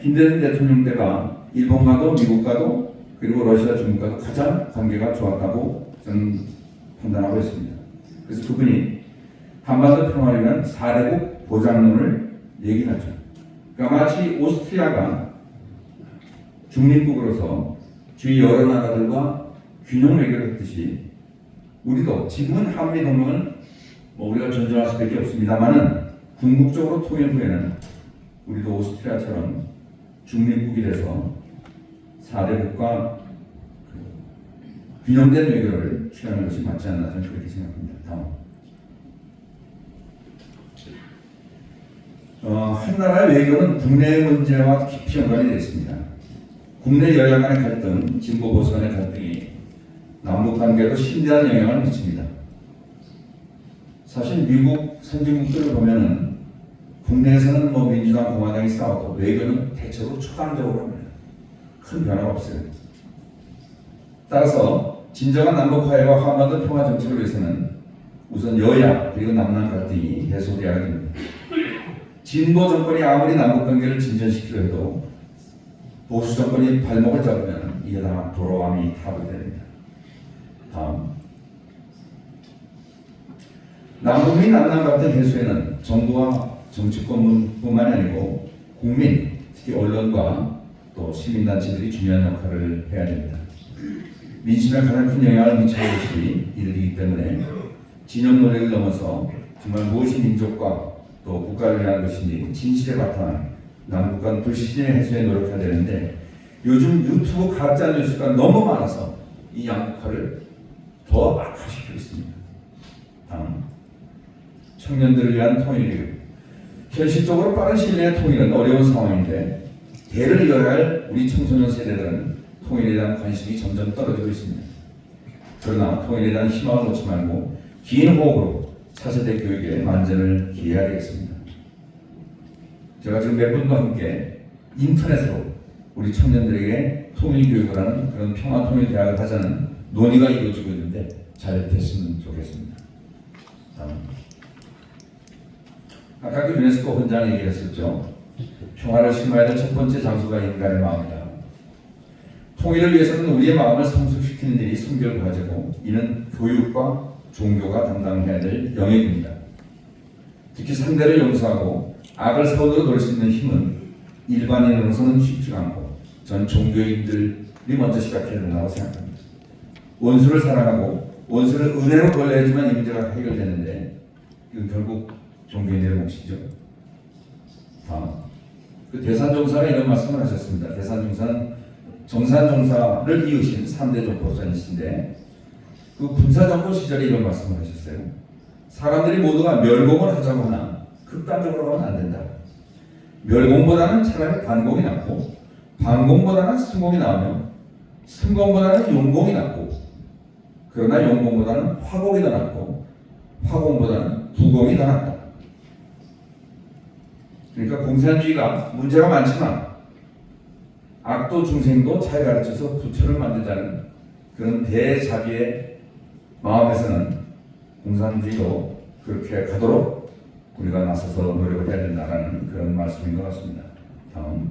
김대중 대통령 때가 일본과도 미국과도 그리고 러시아, 중국과도 가장 관계가 좋았다고 저는 판단하고 있습니다. 그래서 그분이 한반도 평화를 위한 4대국 보장론을 얘기하죠. 그러니까 마치 오스트리아가 중립국으로서 주위 여러 나라들과 균형 외교를 했듯이 우리도 지금은 한미동맹은 우리가 존중할 수밖에 없습니다만은 궁극적으로 통일 후에는 우리도 오스트리아처럼 중립국이 돼서 4대국과 균형된 외교를 취하는 것이 맞지 않나 저는 그렇게 생각합니다. 다음. 한 나라의 외교는 국내 문제와 깊이 연관이 되어 있습니다. 국내 여야 간의 갈등, 진보 보수 간의 갈등이 남북 관계에도 심대한 영향을 미칩니다. 사실 미국 선진국들을 보면은 국내에서는 민주당, 공화당이 싸워도 외교는 대체로 초당적으로 합니다. 큰 변화가 없어요. 따라서 진정한 남북 화해와 한반도 평화 정책을 위해서는 우선 여야 그리고 남남 갈등이 해소되어야 됩니다. 진보 정권이 아무리 남북 관계를 진전시키려 해도 보수 정권이 발목을 잡으면 이게 다 도로함이 타게 됩니다. 다음. 남북 및 남남 갈등 해소에는 정부와 정치권뿐만이 아니고 국민, 특히 언론과 또 시민단체들이 중요한 역할을 해야 됩니다. 민심에 가장 큰 영향을 미치는 것이 이들이기 때문에 진영 논리를 넘어서 정말 무엇이 민족과 또 국가를 위한 것인지 진실에 바탕한 남북 간 불신의 해소에 노력해야 되는데 요즘 유튜브 가짜 뉴스가 너무 많아서 이 양극화를 더 악화시키고 있습니다. 다음. 청년들을 위한 통일교육. 현실적으로 빠른 시일 내에 통일은 어려운 상황인데 대를 이어야 할 우리 청소년 세대들은 통일에 대한 관심이 점점 떨어지고 있습니다. 그러나 통일에 대한 희망을 놓지 말고 긴 호흡으로 차세대 교육에 만전을 기해야 되겠습니다. 제가 지금 몇 분과 함께 인터넷으로 우리 청년들에게 통일교육을 하는 그런 평화통일대학을 하자는 논의가 이루어지고 있는데 잘 됐으면 좋겠습니다. 다음. 아까 그 유네스코 헌장 얘기를 했었죠. 평화를 심어야 될 첫 번째 장소가 인간의 마음이다. 통일을 위해서는 우리의 마음을 성숙시키는 일이 선결 과제고 이는 교육과 종교가 담당해야 될 영역입니다. 특히 상대를 용서하고 악을 선으로 돌릴 수 있는 힘은 일반인으로서는 쉽지가 않고 전 종교인들이 먼저 시작해야 된다고 생각합니다. 원수를 사랑하고 원수를 은혜로 걸려야지만 이 문제가 해결되는데 이건 결국 종교인들의 몫이죠. 다음. 그 대산종사가 이런 말씀을 하셨습니다. 대산종사는 정산종사를 이으신 3대 종법사이신데 그 군사정권 시절에 이런 말씀을 하셨어요. 사람들이 모두가 멸공을 하자고 하나 극단적으로 가면 안 된다. 멸공보다는 차라리 반공이 낫고 반공보다는 승공이 나으며 승공보다는 용공이 낫고 그러나 용공보다는 화공이 더 낫고 화공보다는 부공이 더 낫다. 그러니까 공산주의가 문제가 많지만 악도 중생도 잘 가르쳐서 부처를 만들자는 그런 대자비의 마음에서는 공산주의도 그렇게 가도록 우리가 나서서 노력을 해야 된다는 그런 말씀인 것 같습니다. 다음.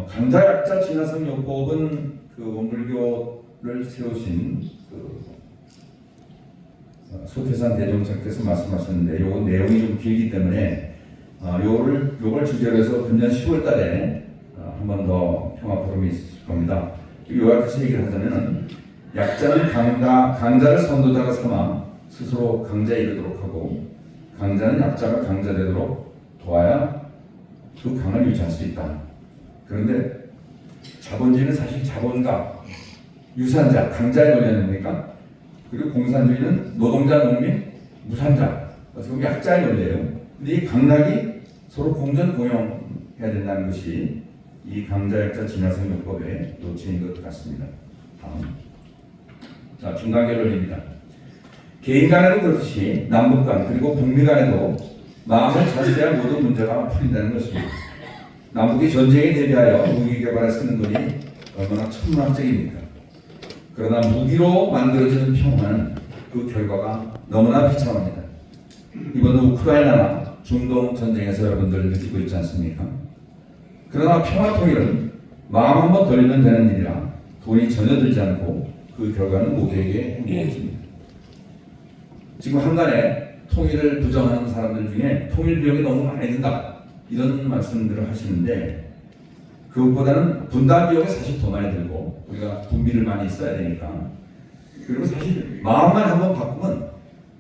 강자약자 진화성 요법은 그 원불교를 세우신 소태산 대종착께서 말씀하셨는데 요 내용이 좀 길기 때문에 요걸 주제로 해서 금년 10월 달에 한 번 더 평화 포럼이 있을 겁니다. 요약해서 얘기를 하자면 약자는 강자를 선도자가 삼아 스스로 강자에 이르도록 하고 강자는 약자가 강자 되도록 도와야 그 강을 유지할 수 있다. 그런데 자본주의는 사실 자본가, 유산자, 강자의 논리 아닙니까? 그리고 공산주의는 노동자, 농민, 무산자, 어떻게 보면 약자의 논리예요. 근데 이 강락이 서로 공존 공용해야 된다는 것이 이 강자약자 진화성 요법의 노치인 것 같습니다. 다음. 자, 중간 결론입니다. 개인 간에도 그렇듯이 남북 간 그리고 북미 간에도 마음을 자세해야 모든 문제가 풀린다는 것입니다. 남북이 전쟁에 대비하여 무기 개발에 쓰는 돈이 얼마나 천문학적입니까? 그러나 무기로 만들어지는 평화는 그 결과가 너무나 비참합니다. 이번 우크라이나나 중동 전쟁에서 여러분들 느끼고 있지 않습니까? 그러나 평화 통일은 마음 한번 돌리면 되는 일이라 돈이 전혀 들지 않고 그 결과는 모두에게 행복해집니다. 지금 한간에 통일을 부정하는 사람들 중에 통일 비용이 너무 많이 든다 이런 말씀들을 하시는데, 그것보다는 분단 비용이 사실 더 많이 들고 우리가 분비를 많이 써야 되니까, 그리고 사실 마음만 한번 바꾸면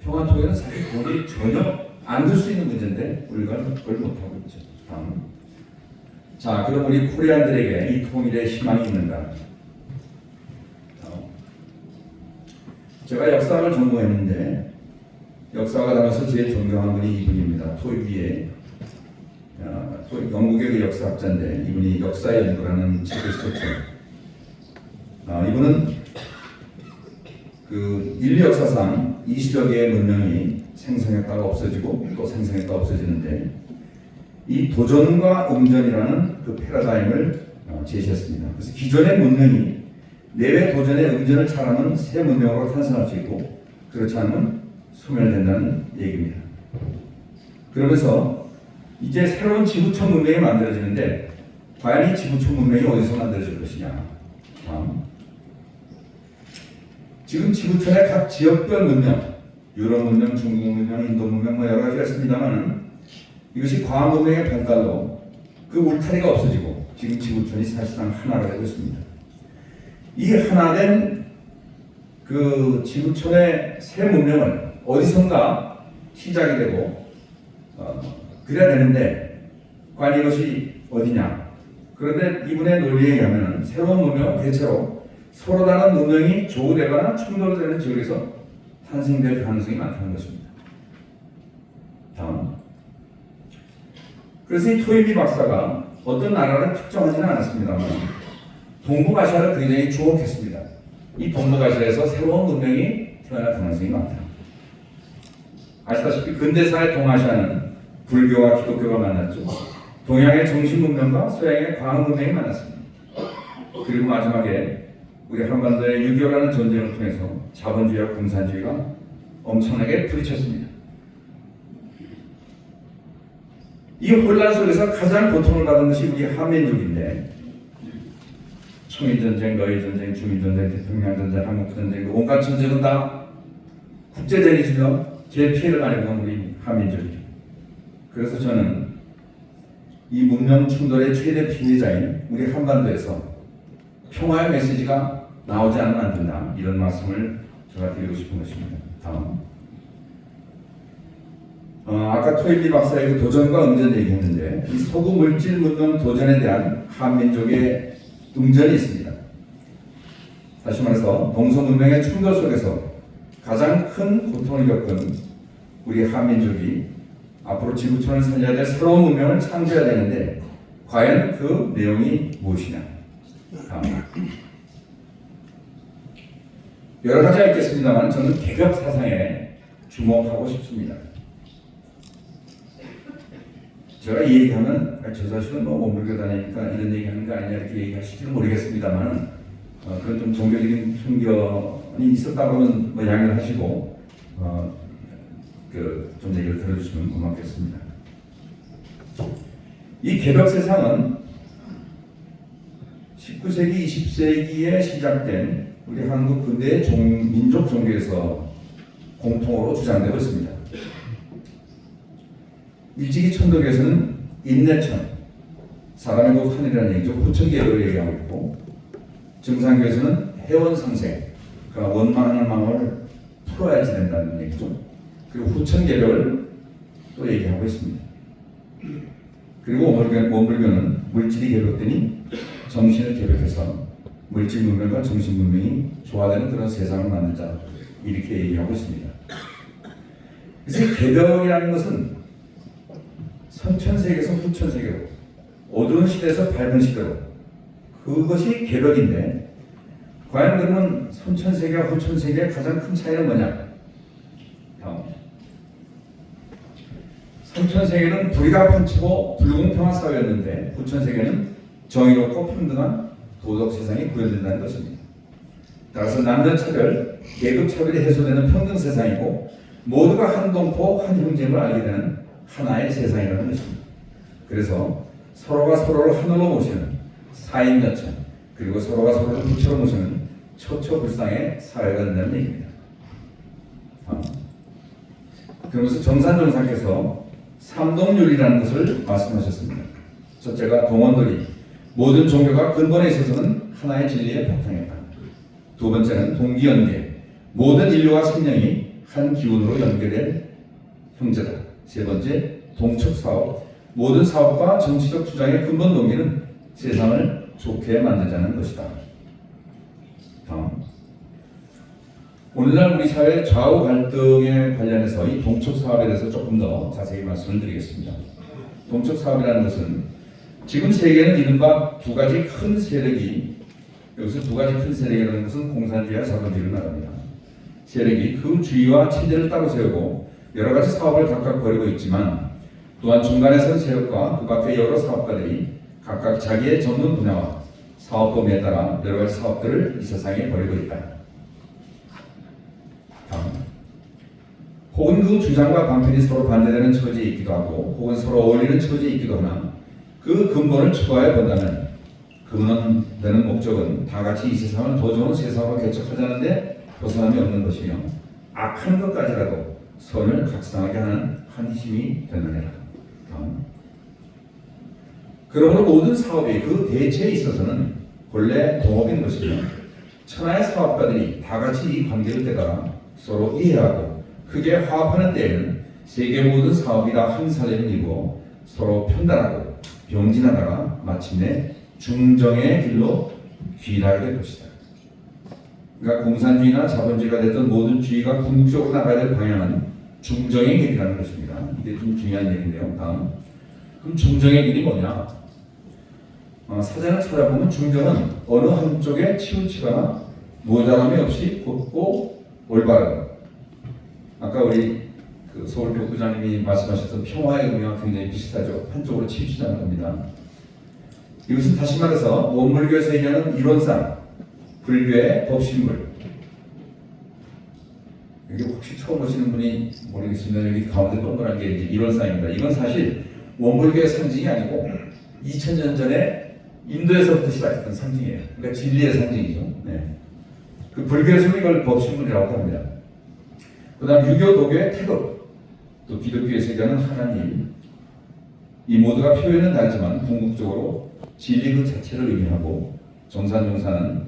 평화 통일은 사실 돈이 전혀 안 들 수 있는 문제인데 우리가 그걸 못하고 있죠. 다음. 자, 그럼 우리 코리안들에게 이 통일에 희망이 있는가? 제가 역사학을 전공했는데 역사학하면서 제일 존경하는 분이 이분입니다. 토이비의 영국의 그 역사학자인데 이분이 역사의 연구라는 책을 썼죠. 이분은 그 인류 역사상 20여 개의 문명이 생성했다가 없어지고 또 생성했다가 없어지는데 이 도전과 응전이라는 그 패러다임을 제시했습니다. 그래서 기존의 문명이 내외 도전의 응전을 잘하면 새 문명으로 탄생할 수 있고 그렇지 않으면 소멸된다는 얘기입니다. 그러면서 이제 새로운 지구촌 문명이 만들어지는데 과연 이 지구촌 문명이 어디서 만들어질 것이냐. 지금 지구촌의 각 지역별 문명, 유럽 문명, 중국 문명, 인도 문명 뭐 여러 가지가 있습니다만 이것이 과학 문명의 발달로 그 울타리가 없어지고 지금 지구촌이 사실상 하나가 되고 있습니다. 이 하나된 그 지구촌의 새 문명은 어디선가 시작이 되고 그래야 되는데 과연 이것이 어디냐. 그런데 이분의 논리에 의하면 새로운 문명은 대체로 서로 다른 문명이 조우되거나 충돌되는 지역에서 탄생될 가능성이 많다는 것입니다. 다음. 그래서 이 토이비 박사가 어떤 나라를 특정하지는 않았습니다만 동북아시아를 굉장히 주목했습니다. 이 동북아시아에서 새로운 문명이 태어날 가능성이 많다. 아시다시피 근대사의 동아시아는 불교와 기독교가 만났죠. 동양의 정신 문명과 서양의 과학 문명이 만났습니다. 그리고 마지막에 우리 한반도의 6.25라는 전쟁을 통해서 자본주의와 공산주의가 엄청나게 부딪혔습니다. 이 혼란 속에서 가장 고통을 받은 것이 우리 한민족인데 청일전쟁, 러일전쟁, 중일전쟁, 태평양전쟁, 한국전쟁 온갖 전쟁은 다 국제전이지만 제일 피해를 많이 본 우리 한민족이에요. 그래서 저는 이 문명 충돌의 최대 피해자인 우리 한반도에서 평화의 메시지가 나오지 않으면 안 된다. 이런 말씀을 제가 드리고 싶은 것입니다. 다음. 아까 토일리 박사의 그 도전과 응전 얘기했는데 이 서구 물질 문명 도전에 대한 한민족의 응전이 있습니다. 다시 말해서 동서 문명의 충돌 속에서 가장 큰 고통을 겪은 우리 한민족이 앞으로 지구촌을 살려야 될 새로운 문명을 창조해야 되는데 과연 그 내용이 무엇이냐. 여러 가지가 있겠습니다만 저는 개벽 사상에 주목하고 싶습니다. 제가 이 얘기하면 저 자식은 뭐 원불교 다니니까 이런 얘기하는 거 아니냐 이렇게 얘기하실지는 모르겠습니다만 그런 좀 종교적인 편견이 있었다고 하면 뭐 양해를 하시고 좀 얘기를 들어주시면 고맙겠습니다. 이 개벽 세상은 19세기, 20세기에 시작된 우리 한국 근대의 민족 종교에서 공통으로 주장되고 있습니다. 일찍이 천도교에서는 인내천, 사람의 곧 하늘이라는 얘기죠. 후천계를 얘기하고 있고, 증산교에서는 해원상생, 그러니까 원망하는 마음을 풀어야지 된다는 얘기죠. 그리고 후천계를 또 얘기하고 있습니다. 그리고 원불교는 물질이 개벽되니 정신을 개벽해서 물질 문명과 정신 문명이 조화되는 그런 세상을 만들자 이렇게 얘기하고 있습니다. 그래서 개벽이라는 것은 선천세계에서 후천세계로 어두운 시대에서 밝은 시대로 그것이 개벽인데 과연 그러면 선천세계와 후천세계의 가장 큰 차이는 뭐냐? 선천세계는 불의가 판치고 불공평한 사회였는데 후천세계는 정의롭고 평등한 도덕 세상이 구현된다는 것입니다. 따라서 남녀차별, 계급차별이 해소되는 평등 세상이고 모두가 한 동포 한 형제임을 알게 되는 하나의 세상이라는 것입니다. 그래서 서로가 서로를 하늘로 모시는 사인여천, 그리고 서로가 서로를 빛으로 모시는 초초불상의 사회가 된다는 얘기입니다. 그러면서 정산정사께서 삼동윤리라는 것을 말씀하셨습니다. 첫째가 동원돌이, 모든 종교가 근본에 있어서는 하나의 진리에 바탕했다. 두 번째는 동기연계, 모든 인류와 생명이 한 기운으로 연결된 형제다. 세 번째, 동척사업, 모든 사업과 정치적 주장의 근본 동기는 세상을 좋게 만들자는 것이다. 다음, 오늘날 우리 사회 좌우 갈등에 관련해서 이 동척사업에 대해서 조금 더 자세히 말씀을 드리겠습니다. 동척사업이라는 것은 지금 세계는 이른바 두 가지 큰 세력이, 여기서 두 가지 큰 세력이라는 것은 공산주의와 자본주의를 말합니다. 세력이 그 주의와 체제를 따로 세우고 여러 가지 사업을 각각 벌이고 있지만, 또한 중간에 선 세력과 그 밖의 여러 사업가들이 각각 자기의 전문 분야와 사업 범위에 따라 여러 가지 사업들을 이 세상에 벌이고 있다. 혹은 그 주장과 방편이 서로 반대되는 처지에 있기도 하고, 혹은 서로 어울리는 처지에 있기도 하나, 그 근본을 추구하여 본다면 근원되는 목적은 다 같이 이 세상을 더 좋은 세상으로 개척하자는데 벗어남이 없는 것이며, 악한 것까지라도 선을 각성하게 하는 한 힘이 되느니라. 그러므로 모든 사업이 그 대체에 있어서는 본래 동업인 것이며, 천하의 사업가들이 다 같이 이 관계를 떼다가 서로 이해하고 크게 화합하는 때에는 세계 모든 사업이 다 한 사람을 이루어 서로 편단하고 병진하다가 마침내 중정의 길로 귀락하게 될 것이다. 그러니까 공산주의나 자본주의가 됐던 모든 주의가 궁극적으로 나가야 될 방향은 중정의 길이라는 것입니다. 이게 좀 중요한 얘기인데요. 다음, 그럼 중정의 길이 뭐냐? 사전을 찾아보면 중정은 어느 한쪽에 치우치거나 모자람이 없이 곧고 올바른, 아까 우리 그 서울교 부장님이 말씀하셨던 평화의 의미와 굉장히 비슷하죠. 한쪽으로 치우치지 않는 겁니다. 이것은 다시 말해서 원불교에서 얘기하는 이론상 불교의 법신물, 여기 혹시 처음 오시는 분이 모르겠습니다. 여기 가운데 동그란 게 이제 이론상입니다. 이건 사실 원불교의 상징이 아니고 2000년 전에 인도에서부터 시작했던 상징이에요. 그러니까 진리의 상징이죠. 네. 그 불교에서는 이걸 법신물이라고 합니다. 그 다음 유교, 도교의 태극, 또 기독교에서 얘기하는 하나님, 이 모두가 표현은 다르지만 궁극적으로 진리 그 자체를 의미하고, 정산정사는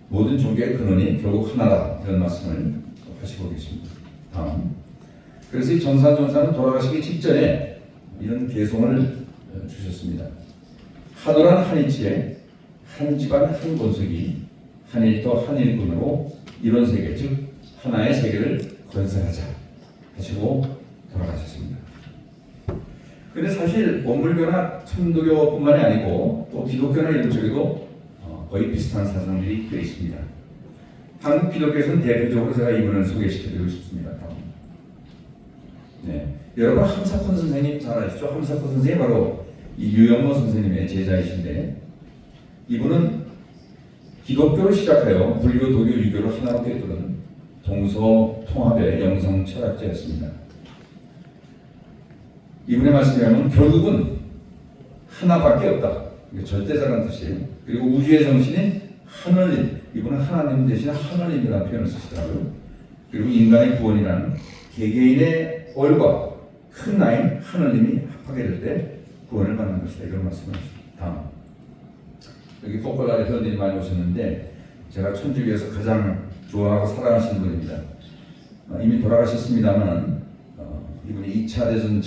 모든 종교의 근원이 결국 하나다, 이런 말씀을 하시고 계십니다. 다음, 그래서 이 정산정사는 돌아가시기 직전에 이런 개송을 주셨습니다. 한오란 한이치에 한 집안 한 권속이 한일도 한일군으로 이런 세계, 즉 하나의 세계를 건설하자 하시고 돌아가셨습니다. 그런데 사실 원불교나 천도교뿐만이 아니고 또 기독교나 이런 쪽에도 거의 비슷한 사상들이 꽤 있습니다. 한국 기독교에서는 대표적으로 제가 이분을 소개시켜드리고 싶습니다. 네, 여러분 함사콘 선생님 잘 아시죠? 함사콘 선생님이 바로 이 유영모 선생님의 제자이신데, 이분은 기독교를 시작하여 불교, 도교, 유교를 하나로 꿰뚫은 동서통합의 영성 철학자였습니다. 이분의 말씀이라면 결국은 하나밖에 없다. 이게 절대자라는 뜻이에요. 그리고 우주의 정신인 하늘님, 이분은 하나님 대신 하늘님이라는 표현을 쓰시더라고요. 그리고 인간의 구원이라는 개개인의 얼과 큰 나인 하늘님이 합하게 될 때 구원을 받는 것이다, 이런 말씀을 하십니다. 다음, 여기 포컬라에 회원들이 많이 오셨는데 제가 천주교에서 가장 좋아하고 사랑하시는 분입니다. 이미 돌아가셨습니다만 이분이 2차 대전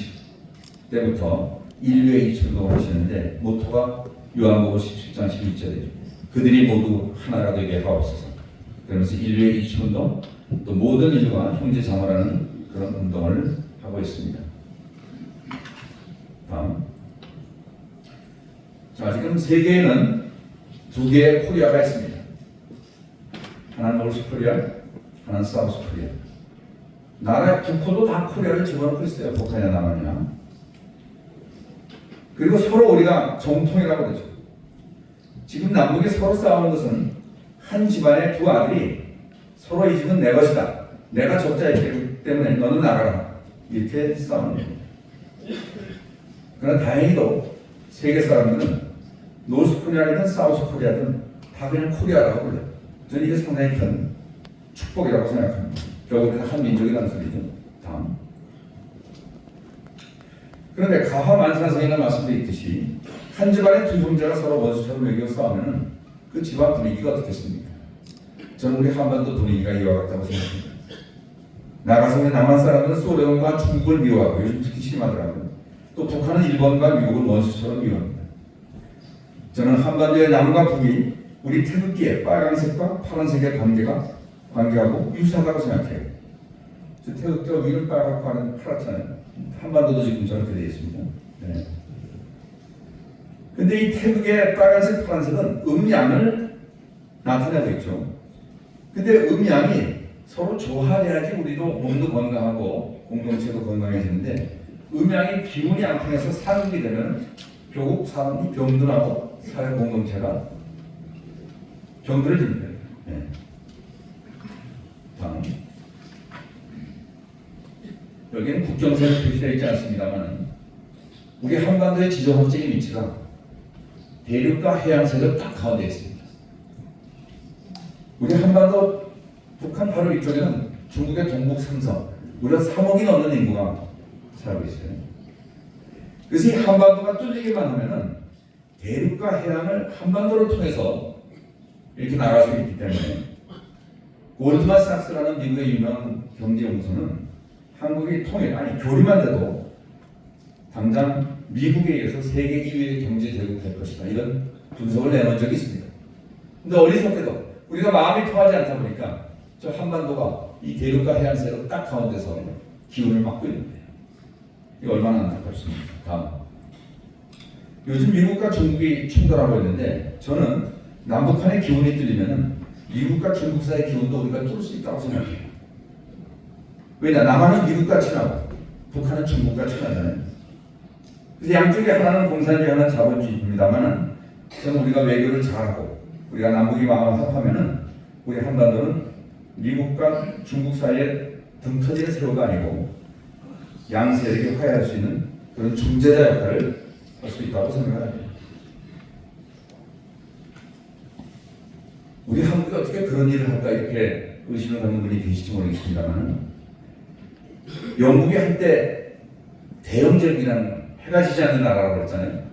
때부터 인류의 이천동을 하시는데 모토가 요한복음 17장 11절이에요. 그들이 모두 하나가 되게 하옵소서. 그러면서 인류의 이천운동, 또 모든 인류가 형제 자매라는 그런 운동을 하고 있습니다. 다음, 자, 지금 세계에는 두 개의 코리아가 있습니다. 하나는 노스 코리아, 하나는 사우스 코리아. 나라 국호도 다 코리아를 집어넣고 있어요. 북한이나 남한이나. 그리고 서로 우리가 정통이라고 그러죠. 지금 남북이 서로 싸우는 것은 한 집안의 두 아들이 서로 이 집은 내 것이다, 내가 적자이기 때문에 너는 나가라, 이렇게 싸우는 겁니다. 그러나 다행히도 세계 사람들은 노스 코리아든 사우스 코리아든 다 그냥 코리아라고 불러요. 저는 이게 상당히 큰 축복이라고 생각합니다. 결국 우리가 한 민족이라는 소리죠. 다음. 그런데 가화만찬성이라는 말씀드렸듯이 한 집안의 두 형제가 서로 원수처럼 여기고 싸우면 그 집안 분위기가 어떻겠습니까? 저는 우리 한반도 분위기가 이와 같다고 생각합니다. 나가서 우리 남한 사람들은 소련과 중국을 미워하고 요즘 특히 심하더라고요. 또 북한은 일본과 미국을 원수처럼 미워합니다. 저는 한반도의 남과 북이 우리 태극기의 빨간색과 파란색의 관계하고 유사하다고 생각해요. 저 태극기가 위를 빨갛고 하는 파랗잖아요. 한반도도 지금 저렇게 되어 있습니다. 네. 근데 이 태극의 빨간색, 파란색은 음양을 나타내고 있죠. 근데 음양이 서로 조화해야지 우리도 몸도 건강하고 공동체도 건강해지는데 음양이 기운이 안 통해서 사극이 되면 결국 사람이 병들하고 사회 공동체가 병들을 줍니다. 네. 다음. 여기는 국경선이 표시되어 있지 않습니다만 우리 한반도의 지정학적인 위치가 대륙과 해양세력 딱 가운데 있습니다. 우리 한반도 북한 바로 이쪽에는 중국의 동북 삼성 무려 3억이 넘는 인구가 살고 있어요. 그래서 이 한반도가 뚫리기만 하면은 대륙과 해양을 한반도를 통해서 이렇게 나갈 수 있기 때문에 골드만삭스라는 미국의 유명한 경제연구소는 한국이 통일, 아니 교류만 돼도 당장 미국에 의해서 세계 2위의 경제 대국이 될 것이다. 이런 분석을 내놓은 적이 있습니다. 근데 어리석게도 우리가 마음이 통하지 않다 보니까 저 한반도가 이 대륙과 해안세로 딱 가운데서 기운을 막고 있는 거예요. 이거 얼마나 안타깝습니까? 다음. 요즘 미국과 중국이 충돌하고 있는데 저는 남북한의 기운이 뚫리면 미국과 중국 사이의 기운도 우리가 뚫을 수 있다고 생각해요. 왜냐? 남한은 미국과 친하고 북한은 중국과 친하잖아요. 그래서 양쪽에 하나는 공산주의, 하나는 자본주의입니다만 저는 우리가 외교를 잘하고 우리가 남북이 마음을 합하면은 우리 한반도는 미국과 중국 사이에 등 터지는 새우가 아니고 양세력이 화해할 수 있는 그런 중재자 역할을 할 수 있다고 생각합니다. 우리 한국이 어떻게 그런 일을 할까 이렇게 의심을 갖는 분이 계실지 모르겠습니다만 영국이 한때 대영제국이라는 해가 지지 않는 나라라고 그랬잖아요.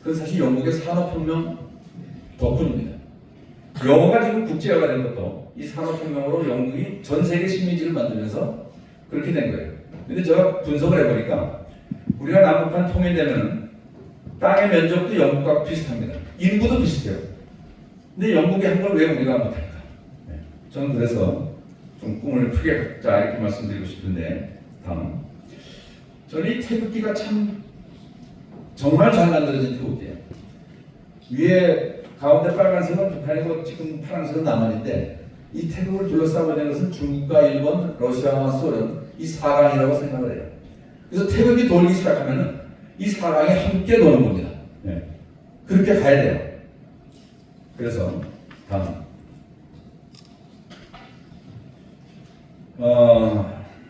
그건 사실 영국의 산업혁명 덕분입니다. 영어가 지금 국제화가 된 것도 이 산업혁명으로 영국이 전 세계 식민지를 만들면서 그렇게 된 거예요. 근데 제가 분석을 해보니까 우리가 남북한 통일되면 땅의 면적도 영국과 비슷합니다. 인구도 비슷해요. 근데 영국이 한 걸 왜 우리가 못할까? 네. 저는 그래서 좀 꿈을 크게 갖자 이렇게 말씀드리고 싶은데 다음. 저는 이 태극기가 참 정말 잘 만들어진 태극기예요. 위에 가운데 빨간색은 북한이고 지금 파란색은 남한인데 이 태극을 둘러싸고 있는 것은 중국과 일본, 러시아와 소련 이 사강이라고 생각을 해요. 그래서 태극이 돌기 시작하면은 이 사강이 함께 도는 겁니다. 네. 그렇게 가야 돼요. 그래서 다음.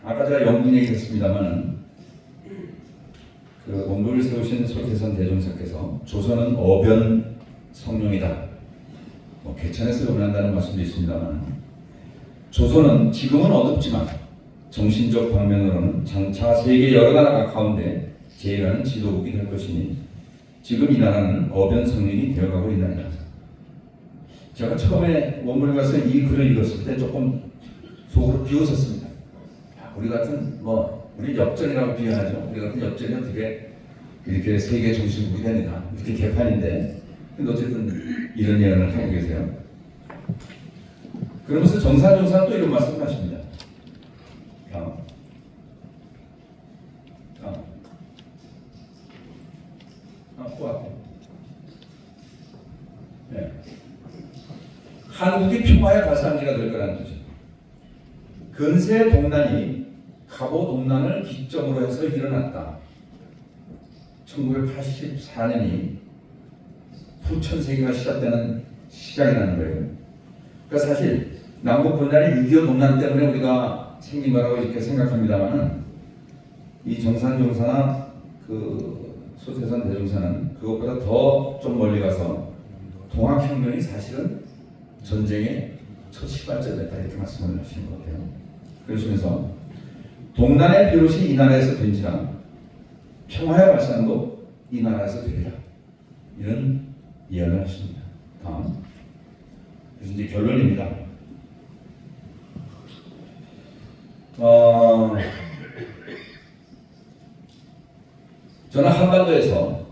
아까 제가 영국 얘기했습니다만 그 원고를 세우신 소태선 대종사께서 조선은 어변 성령이다. 뭐 개천에서 논한다는 말씀도 있습니다만 조선은 지금은 어둡지만 정신적 방면으로는 장차 세계 여러 나라 가운데 제일하는 지도국이 될 것이니 지금 이 나라는 어변 성령이 되어가고 있느니라. 제가 처음에 원고를 가서 이 글을 읽었을 때 조금 속으로 비웃었습니다. 우리 같은 우리 엽전이라고 비하하죠. 우리 같은 엽전이 어떻게 이렇게 세계 정신국이 되느냐 이렇게 개판인데 근데 어쨌든 이런 예언을 하고 계세요. 그러면서 정사정사는 또 이런 말씀을 하십니다. 네. 한국이 평화의 발상지가 될 거라는 뜻이죠. 근세 동란이 갑오 동란을 기점으로 해서 일어났다. 1984년이 후천세기가 시작되는 시작이라는 거예요. 그러니까 사실 남북 분단이 6.25 동란 때문에 우리가 생긴 거라고 이렇게 생각합니다만은 이 정산종사나 그 소태산 대종사는 그것보다 더 좀 멀리 가서 동학혁명이 사실은 전쟁의 첫 시발점이었다 이렇게 말씀을 하시는 것 같아요. 그러시면서 동난의 비롯이 이 나라에서 된지라 평화의 발산도 이 나라에서 되리라 이런 이야기를 하십니다. 다음 그래서 이제 결론입니다. 저는 한반도에서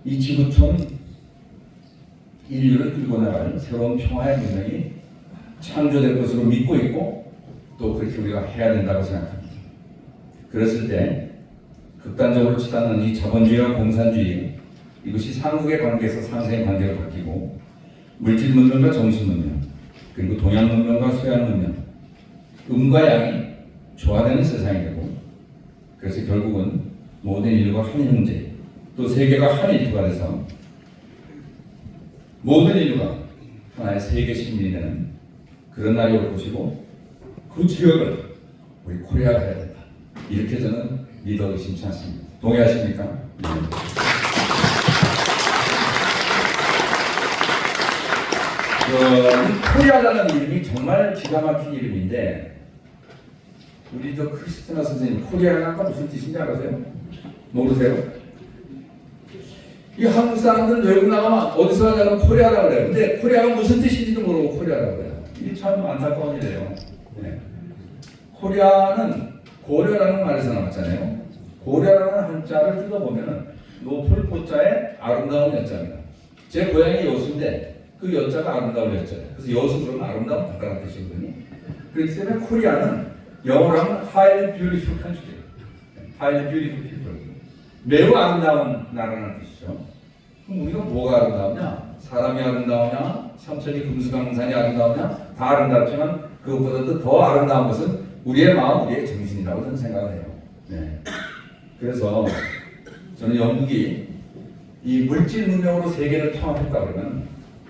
이 지구촌 인류를 끌고 나갈 새로운 평화의 문명이 창조될 것으로 믿고 있고 또 그렇게 우리가 해야 된다고 생각합니다. 그랬을 때 극단적으로 치닫는 이 자본주의와 공산주의 이것이 삼국의 관계에서 상생의 관계로 바뀌고 물질 문명과 정신 문명 그리고 동양 문명과 서양 문명 음과 양이 조화되는 세상이 되고 그래서 결국은 모든 인류가 한 형제 또 세계가 한 일터가 돼서 모든 인류가 하나의 세계 시민이 되는 그런 날이 올 것이고 그 지역을 우리 코리아가 해야 된다. 이렇게 저는 믿어 의심치 않습니다. 동의하십니까? 네. 이 코리아라는 이름이 정말 기가 막힌 이름인데 우리 저 크리스티나 선생님 코리아가 무슨 뜻인지 알아세요? 모르세요? 이 한국 사람들은 외국 나가면 어디서 하냐면 코리아라고 그래요. 근데 코리아가 무슨 뜻인지도 모르고 코리아라고 그래요. 이게 참 안타까운 일이에요. 네. 코리아는 고려라는 말에서 나왔잖아요. 고려라는 한자를 뜯어보면 높을 고자에 아름다운 여자입니다. 제 고향이 여수인데 그 여자가 아름다운 여자예요. 그래서 여수 그러면 아름다운 바다라는 뜻이거든요. 그렇기 때문에 코리아는 영어로 하면 highly beautiful country, highly beautiful people. 매우 아름다운 나라는 뜻이죠. 그럼 우리가 뭐가 아름다우냐? 사람이 아름다우냐? 삼천리 금수강산이 아름다우냐? 다 아름답지만 그것보다도 더 아름다운 것은 우리의 마음, 우리의 정신이라고 저는 생각을 해요. 네. 그래서 저는 영국이 이 물질 문명으로 세계를 통합했다 그러면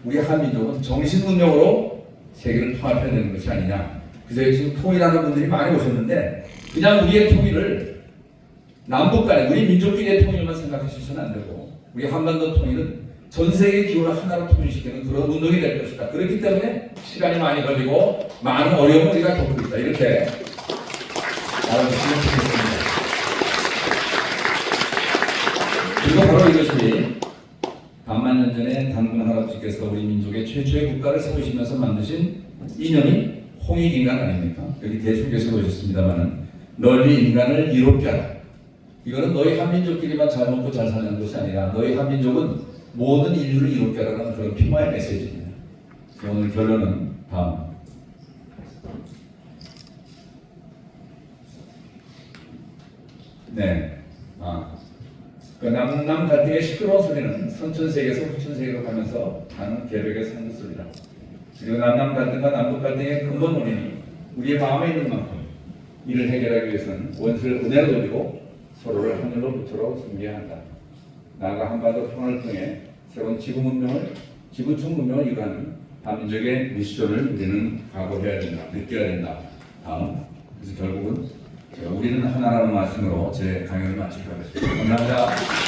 우리 한민족은 정신 문명으로 세계를 통합해야 되는 것이 아니냐. 그래서 지금 통일하는 분들이 많이 오셨는데 그냥 우리의 통일을 남북 간에 우리 민족끼리의 통일만 생각하셔서는 안 되고 우리 한반도 통일은 전 세계 기후를 하나로 통일시키는 그런 운동이 될 것이다. 그렇기 때문에 시간이 많이 걸리고 많은 어려움을 우리가 겪고 있다. 이렇게 알아주시면 좋겠습니다. 그리고 바로 이것이 반만 년 전에 단군 할아버지께서 우리 민족의 최초의 국가를 세우시면서 만드신 이념이 홍익인간 아닙니까? 여기 대통령께서 오셨습니다만 널리 인간을 이롭게 하라. 이거는 너희 한민족끼리만 잘 먹고 잘 사는 것이 아니라 너희 한민족은 모든 인류를 이롭게 하라는 그런 평화의 메시지입니다. 오늘 결론은 다음. 네. 그 남남 갈등의 시끄러운 소리는 선천세계에서 후천세계로 가면서 가는 계백의 산는 소리다. 그리고 남남 갈등과 남북 갈등의 근본 원인이 우리의 마음에 있는 만큼 이를 해결하기 위해서는 원수를 은혜로 돌리고 서로를 하늘로 붙들어 섬겨야 한다. 나아가 한반도 평화를 통해 새로운 지구 문명을, 지구촌 문명을 이루는 한민족의 미션을 우리는 각오해야 된다. 느껴야 된다. 다음. 그래서 결국은 우리는 하나라는 말씀으로 제 강연을 마치도록 하겠습니다. 감사합니다.